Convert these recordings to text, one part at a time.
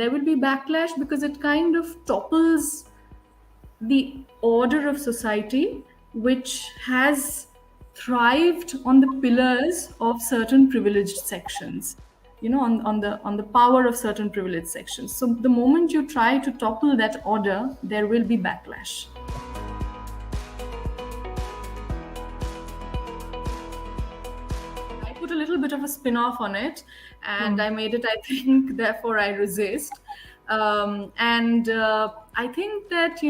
there will be backlash because it kind of topples the order of society, which has thrived on the pillars of certain privileged sections, on the power of certain privileged sections. So the moment you try to topple that order, there will be backlash. I put a little bit of a spin-off on it, and I made it, I think, therefore I resist. And I think that,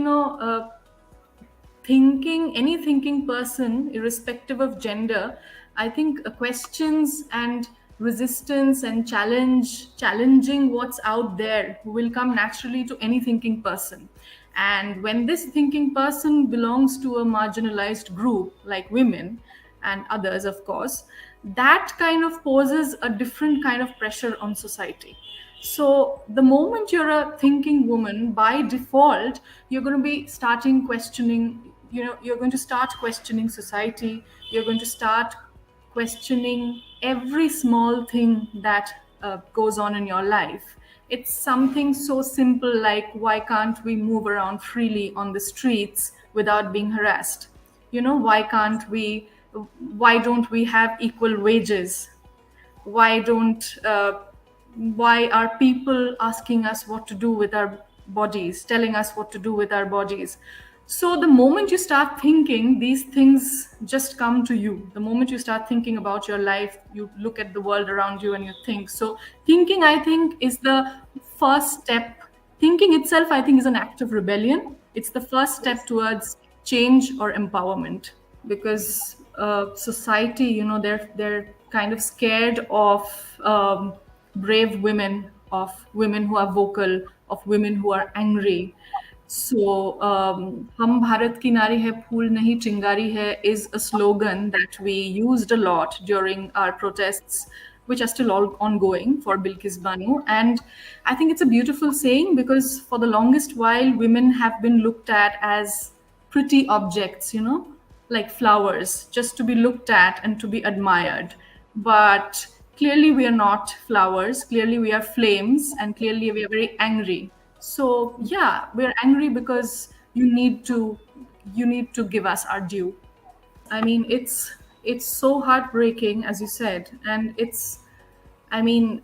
any thinking person, irrespective of gender, I think questions and resistance and challenging what's out there will come naturally to any thinking person. And when this thinking person belongs to a marginalized group like women and others, of course, that kind of poses a different kind of pressure on society. So the moment you're a thinking woman, by default, you're going to be starting questioning, you're going to start questioning society. You're going to start questioning every small thing that goes on in your life. It's something so simple like, why can't we move around freely on the streets without being harassed? Why don't we have equal wages? Why are people asking us what to do with our bodies, telling us what to do with our bodies? So the moment you start thinking, these things just come to you. The moment you start thinking about your life, you look at the world around you and you think. So thinking, I think, is the first step. Thinking itself, I think, is an act of rebellion. It's the first step towards change or empowerment, because society, they're kind of scared of brave women, of women who are vocal, of women who are angry. So, "Hum Bharat ki nari hai, phool nahi chingari hai" is a slogan that we used a lot during our protests, which are still all ongoing for Bilkis Banu. And I think it's a beautiful saying, because for the longest while, women have been looked at as pretty objects, like flowers, just to be looked at and to be admired. But clearly, we are not flowers. Clearly, we are flames, and clearly, we are very angry. So yeah, we're angry because you need to give us our due. I mean, it's so heartbreaking, as you said, and I mean,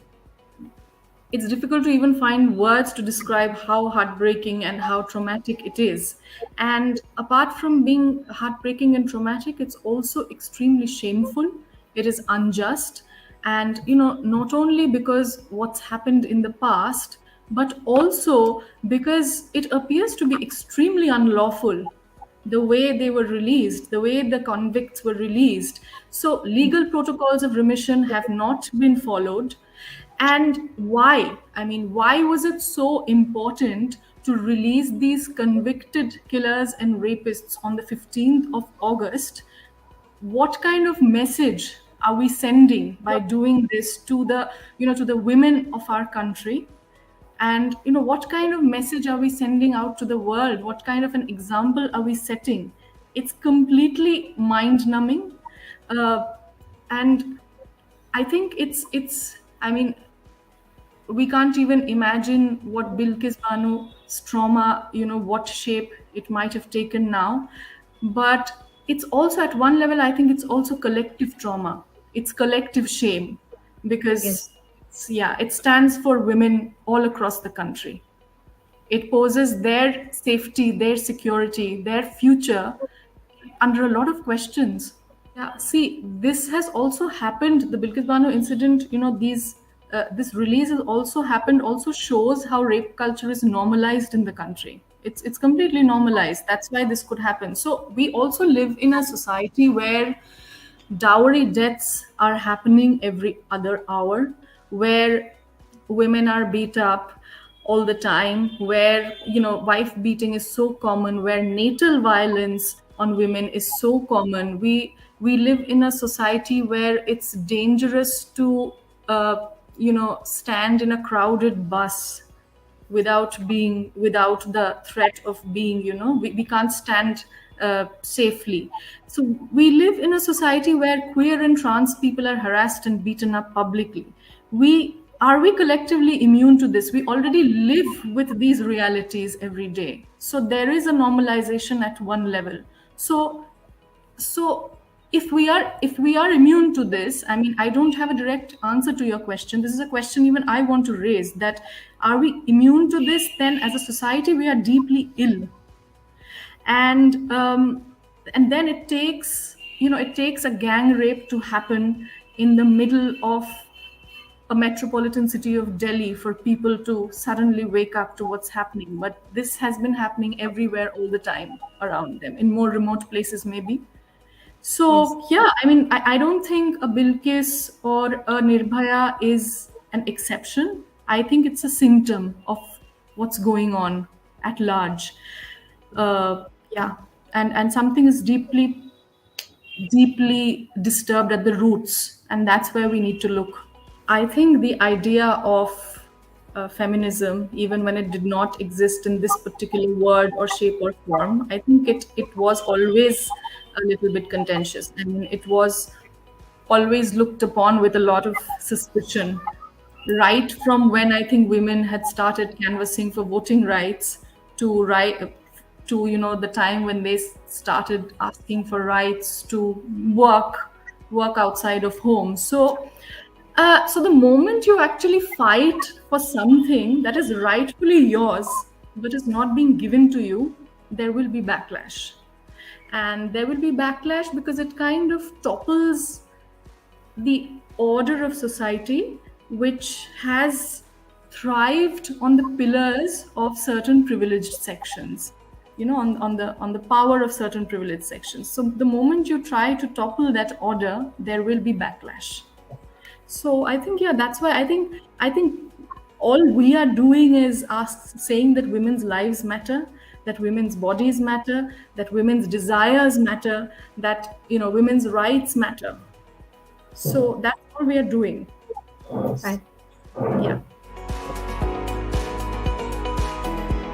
it's difficult to even find words to describe how heartbreaking and how traumatic it is. And apart from being heartbreaking and traumatic, it's also extremely shameful. It is unjust. And, not only because what's happened in the past, but also because it appears to be extremely unlawful, the way they were released, the way the convicts were released. So legal protocols of remission have not been followed. And why? I mean, why was it so important to release these convicted killers and rapists on the 15th of August? What kind of message are we sending by doing this to the women of our country? And what kind of message are we sending out to the world? What kind of an example are we setting? It's completely mind numbing. And I think I mean, we can't even imagine what Bilkis Banu's trauma, what shape it might have taken now. But it's also, at one level, I think it's also collective trauma. It's collective shame, because it stands for women all across the country. It poses their safety, their security, their future under a lot of questions. Yeah, see, this has also happened. The Bilkis Banu incident, this release has also happened, also shows how rape culture is normalized in the country. It's completely normalized. That's why this could happen. So we also live in a society where dowry deaths are happening every other hour, where women are beat up all the time, where wife beating is so common, where natal violence on women is so common. We live in a society where it's dangerous to stand in a crowded bus without the threat of being, we can't stand safely. So we live in a society where queer and trans people are harassed and beaten up publicly. We are we collectively immune to this? We already live with these realities every day. So there is a normalization at one level. So if we are immune to this, I mean, I don't have a direct answer to your question. This is a question even I want to raise, that are we immune to this? Then as a society we are deeply ill. And then it takes a gang rape to happen in the middle of a metropolitan city of Delhi for people to suddenly wake up to what's happening. But this has been happening everywhere all the time around them, in more remote places, maybe. Yes. So, yeah, I mean, I don't think a Bilkis or a Nirbhaya is an exception. I think it's a symptom of what's going on at large. Yeah, and something is deeply, deeply disturbed at the roots, and that's where we need to look. I think the idea of feminism, even when it did not exist in this particular word or shape or form, I think it was always a little bit contentious. I mean, it was always looked upon with a lot of suspicion, right from when I think women had started canvassing for voting rights to the time when they started asking for rights to work outside of home. So the moment you actually fight for something that is rightfully yours but is not being given to you, there will be backlash. And there will be backlash because it kind of topples the order of society, which has thrived on the pillars of certain privileged sections, on the power of certain privileged sections. So the moment you try to topple that order, there will be backlash. So I think, yeah, that's why I think all we are doing is saying that women's lives matter, that women's bodies matter, that women's desires matter, that women's rights matter. So that's all we are doing. Yes. I, yeah.